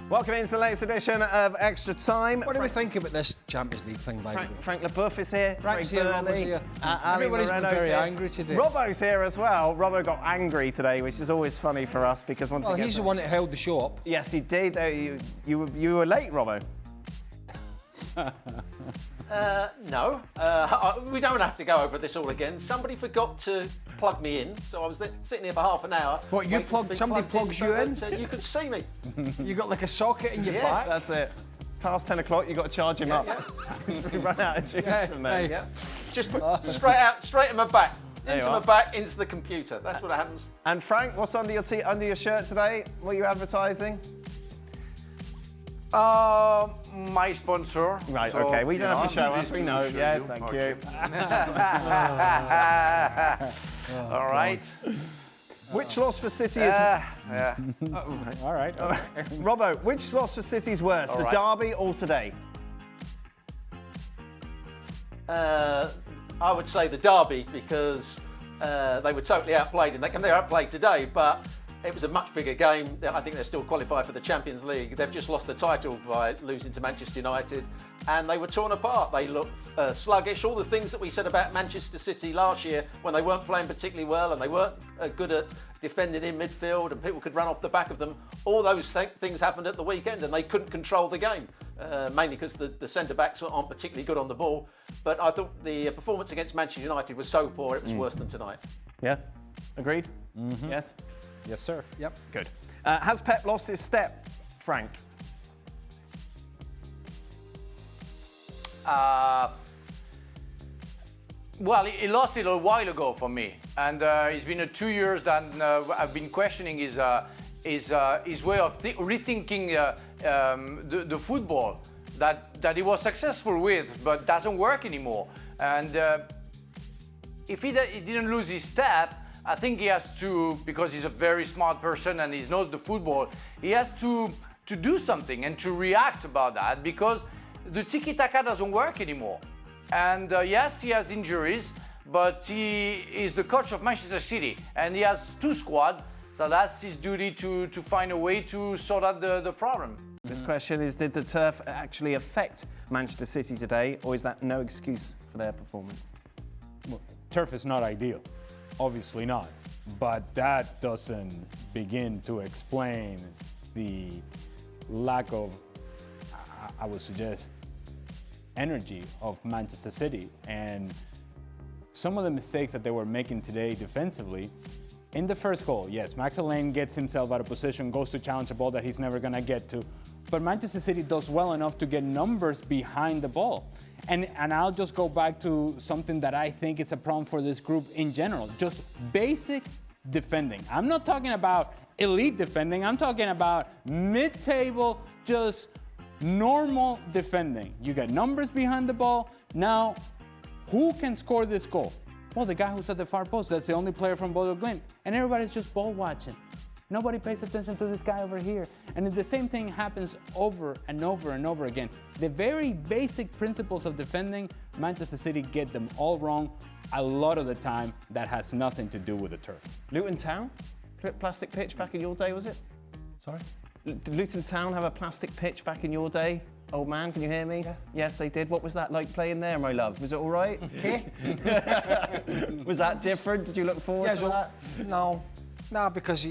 Welcome into the latest edition of Extra Time. What do we think about this Champions League thing, by the way? Frank Leboeuf is here. Frank's here, Robbo's here. Everybody's been very angry today. Robbo's here as well. Robbo got angry today, which is always funny for us because once again... he's the one that held the show up. Yes, he did. You were late, Robbo. No, we don't have to go over this all again. Somebody forgot to plug me in, so I was sitting here for half an hour. What, you plugged? Somebody plugs you in? You could see me. You got like a socket in your back? That's it. Past 10 o'clock, you've got to charge him up. We run out of juice from there. Yeah. Just put straight in my back. Into my back, into the computer. That's what happens. And Frank, what's under your shirt today? What are you advertising? My sponsor. Right, so, okay. We don't have to show us. We know. Yes, thank you. All right. Which loss for City is... All right. Robbo, which loss for City is worse, the derby or today? I would say the derby because they were totally outplayed in that game. They were outplayed today, but it was a much bigger game. I think they're still qualified for the Champions League. They've just lost the title by losing to Manchester United, and they were torn apart. They looked sluggish. All the things that we said about Manchester City last year when they weren't playing particularly well and they weren't good at defending in midfield and people could run off the back of them, all those things happened at the weekend and they couldn't control the game, mainly because the centre-backs aren't particularly good on the ball. But I thought the performance against Manchester United was so poor, it was worse than tonight. Yeah? Agreed? Mm-hmm. Yes? Yes, sir. Yep. Good. Has Pep lost his step, Frank? Well, he lost it a while ago for me, and it's been 2 years that I've been questioning his way of rethinking the football that he was successful with, but doesn't work anymore. And if he didn't lose his step, I think he has to, because he's a very smart person and he knows the football, he has to do something and to react about that, because the tiki-taka doesn't work anymore. And yes, he has injuries, but he is the coach of Manchester City and he has two squads, so that's his duty to find a way to sort out the problem. This question is, did the turf actually affect Manchester City today, or is that no excuse for their performance? Well, turf is not ideal. Obviously not. But that doesn't begin to explain the lack of, I would suggest, energy of Manchester City. And some of the mistakes that they were making today defensively, in the first goal, yes, Max Allen gets himself out of position, goes to challenge a ball that he's never going to get to. But Manchester City does well enough to get numbers behind the ball. And I'll just go back to something that I think is a problem for this group in general, just basic defending. I'm not talking about elite defending, I'm talking about mid-table, just normal defending. You get numbers behind the ball. Now, who can score this goal? Well, the guy who's at the far post, that's the only player from Bodo Glimt. And everybody's just ball watching. Nobody pays attention to this guy over here. And the same thing happens over and over and over again. The very basic principles of defending, Manchester City get them all wrong. A lot of the time, that has nothing to do with the turf. Luton Town? Plastic pitch back in your day, was it? Sorry? Did Luton Town have a plastic pitch back in your day? Old man, can you hear me? Yeah. Yes, they did. What was that like playing there, my love? Was it all right? Okay. Was that different? Did you look forward to that? No, because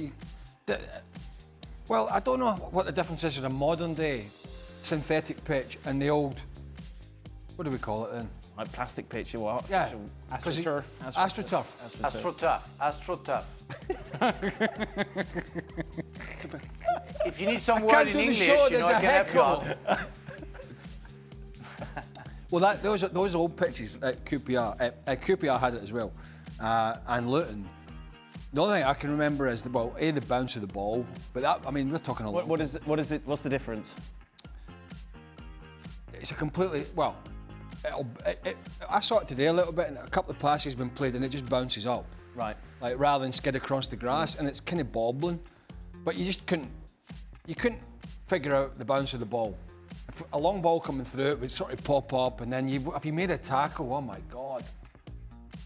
well, I don't know what the difference is in a modern day synthetic pitch and the old, what do we call it then? Like plastic pitch, or what? Yeah. AstroTurf. AstroTurf. If you need some word in English, I can help you out. Well, those old pitches at QPR had it as well, and Luton. The only thing I can remember is the bounce of the ball, but that, I mean, we're talking a lot. What is it? What's the difference? It's a completely, well, I saw it today a little bit, and a couple of passes been played, and it just bounces up. Right. Like rather than skid across the grass, and it's kind of bobbling, but you just couldn't figure out the bounce of the ball. If a long ball coming through, it would sort of pop up, and then if you made a tackle, oh my God.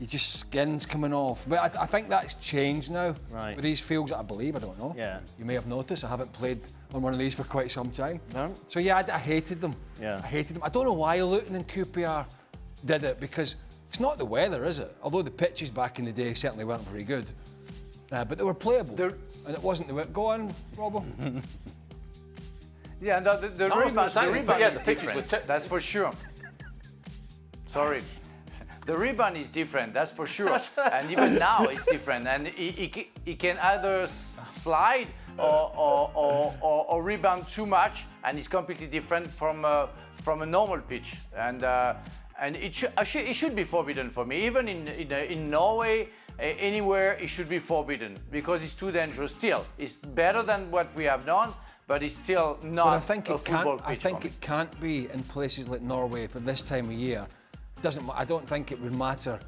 you just skin's coming off. But I think that's changed now. Right. With these fields, I believe, I don't know. Yeah. You may have noticed I haven't played on one of these for quite some time. No? So yeah, I hated them. Yeah. I hated them. I don't know why Luton and QPR did it, because it's not the weather, is it? Although the pitches back in the day certainly weren't very good. But they were playable. And it wasn't the way. Go on, Robbo. Yeah, no, the I was rebound, about to say, the rebound yeah, is the pitches different. were That's for sure. Sorry. The rebound is different, that's for sure. And even now it's different. And he can either slide or rebound too much, and it's completely different from a normal pitch. And it should be forbidden for me. Even in Norway, anywhere, it should be forbidden because it's too dangerous still. It's better than what we have done, but it's still not But I think a football pitch. I think it can't be in places like Norway for this time of year. I don't think it would matter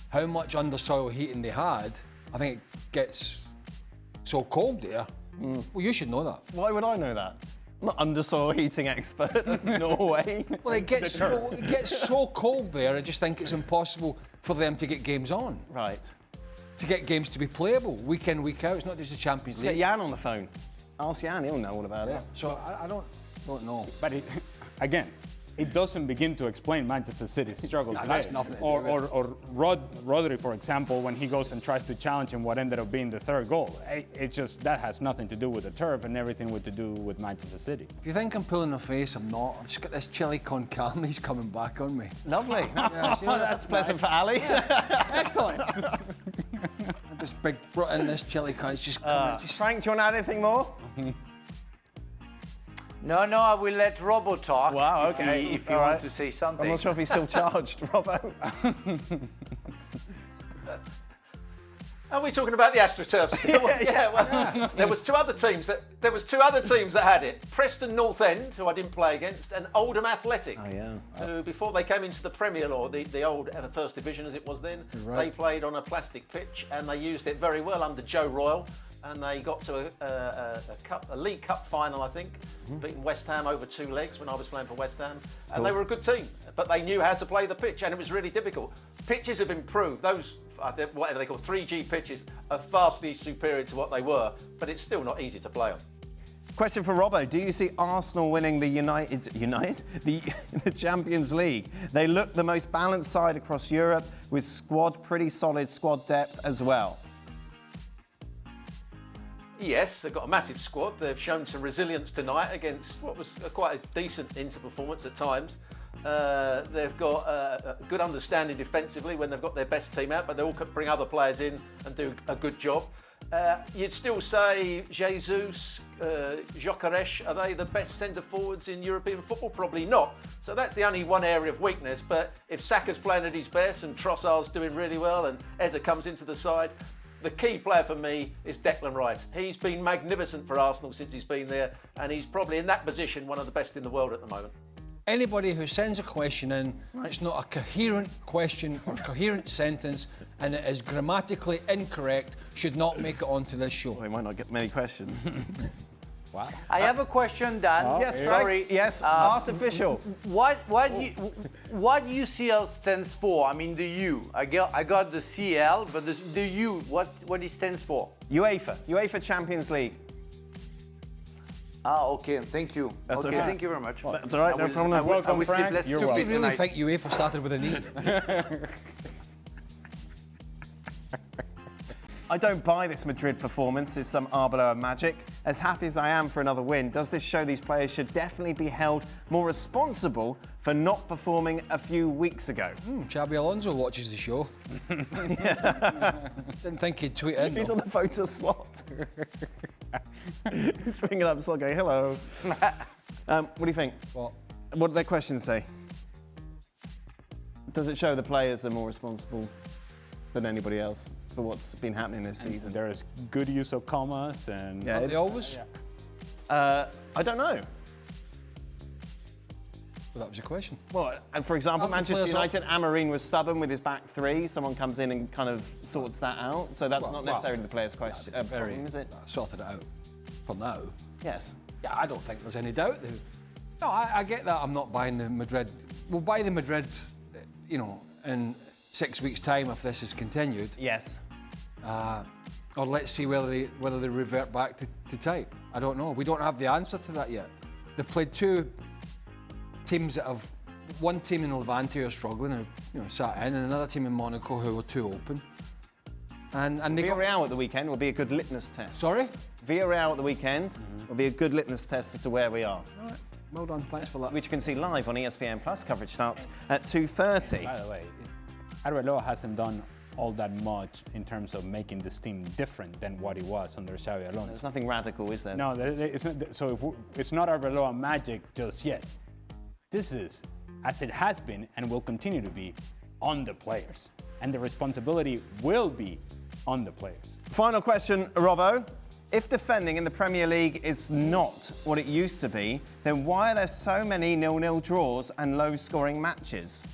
how much undersoil heating they had. I think it gets so cold there. Well, you should know that. Why would I know that? I'm not undersoil heating expert of Norway. Well, it gets so cold there, I just think it's impossible for them to get games on. Right. To get games to be playable week in, week out. It's not just the Champions Get League. Jan on the phone. Ask Jan, he'll know all about it. So I don't know. But again, it doesn't begin to explain Manchester City's struggle No, today. that's nothing to do with Or Rodri, for example, when he goes and tries to challenge him what ended up being the third goal. It just, that has nothing to do with the turf and everything to do with Manchester City. If you think I'm pulling a face, I'm not. I've just got this chili con carne, he's coming back on me. Lovely. That's, see that? that's pleasant for Ali. Excellent. This big, brought in this chili con, it's just coming. It's just, Frank, do you want to add anything more? No, I will let Robbo talk. Wow, if okay. If he All wants right. to say something. I'm not sure if he's still charged, Robbo. Are we talking about the AstroTurfs? Well, there was two other teams that had it. Preston North End, who I didn't play against, and Oldham Athletic. Oh, yeah. Who, before they came into the Premier or the old First Division as it was then, they played on a plastic pitch and they used it very well under Joe Royle. And they got to a League Cup final, I think, beating West Ham over 2 legs when I was playing for West Ham. And they were a good team, but they knew how to play the pitch, and it was really difficult. Pitches have improved. Those, whatever they call 3G pitches, are vastly superior to what they were, but it's still not easy to play on. Question for Robbo. Do you see Arsenal winning the the Champions League? They look the most balanced side across Europe with pretty solid squad depth as well. Yes, they've got a massive squad. They've shown some resilience tonight against what was quite a decent Inter performance at times. They've got a good understanding defensively when they've got their best team out, but they all bring other players in and do a good job. You'd still say Jesus, Gyökeres, are they the best centre-forwards in European football? Probably not. So that's the only one area of weakness. But if Saka's playing at his best and Trossard's doing really well and Eze comes into the side, the key player for me is Declan Rice. He's been magnificent for Arsenal since he's been there, and he's probably in that position one of the best in the world at the moment. anybody who sends a question in, it's not a coherent question or coherent sentence, and it is grammatically incorrect, should not make it onto this show. We might not get many questions. Wow. I have a question, Dan. Yes, Sorry. Frank. Yes, artificial. What UCL stands for? I mean the U. I got the CL, but the U. What it stands for? UEFA Champions League. Ah, okay. Thank you. That's okay. Thank you very much. That's all right. No problem. I will sleep Frank. less You're Do you stupid really tonight. think UEFA started with an E? I don't buy this Madrid performance as some Arbeloa magic. As happy as I am for another win, does this show these players should definitely be held more responsible for not performing a few weeks ago? Xabi Alonso watches the show. Didn't think he'd tweet in. He's on the photo slot. He's ringing up, so going, hello. What do you think? What? What do their questions say? Does it show the players are more responsible than anybody else for what's been happening this season? There is good use of commas and Yeah. Are they always? I don't know. Well, that was a question. Well, and for example, How can Manchester players United, Amorim was stubborn with his back three. Someone comes in and kind of sorts that out. So that's not necessarily the player's question. Problem, is it? Sorted it out for now. Yes. Yeah, I don't think there's any doubt. No, I get that. I'm not buying the Madrid. We'll buy the Madrid, in 6 weeks' time if this is continued. Yes. Or let's see whether they revert back to type. I don't know. We don't have the answer to that yet. They've played two teams that have, one team in Levante who are struggling, who sat in, and another team in Monaco who were too open. And they Villarreal at the weekend will be a good litmus test. Sorry? Villarreal at the weekend will be a good litmus test as to where we are. All right. Well done. Thanks for that. Which you can see live on ESPN Plus. Coverage starts at 2:30. By the way, Arbeloa hasn't done all that much in terms of making this team different than what it was under Xabi Alonso. There's nothing radical, is there? No, it's not, so it's not Arbeloa magic just yet. This is, as it has been and will continue to be, on the players. And the responsibility will be on the players. Final question, Robbo. If defending in the Premier League is not what it used to be, then why are there so many 0-0 draws and low-scoring matches?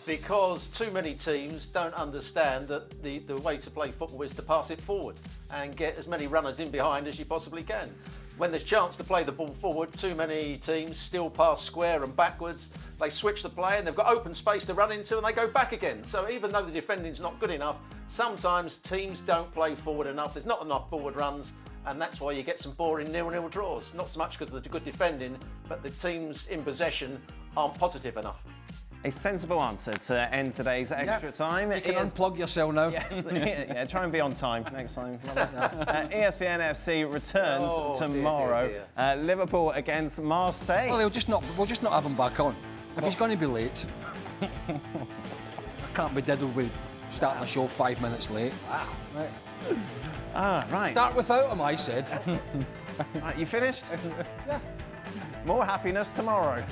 Because too many teams don't understand that the way to play football is to pass it forward and get as many runners in behind as you possibly can. When there's chance to play the ball forward, too many teams still pass square and backwards. They switch the play and they've got open space to run into and they go back again. So even though the defending's not good enough, sometimes teams don't play forward enough. There's not enough forward runs, and that's why you get some boring 0-0 draws. Not so much because of the good defending, but the teams in possession aren't positive enough. A sensible answer to end today's extra time. You can unplug yourself now. Yes, yeah, try and be on time next time. ESPN FC returns tomorrow. Dear, dear. Liverpool against Marseille. Well, we'll just not have him back on. If he's going to be late, I can't be diddled with starting the show 5 minutes late. Wow. Right. Right. Start without him, I said. Right, you finished? Yeah. More happiness tomorrow.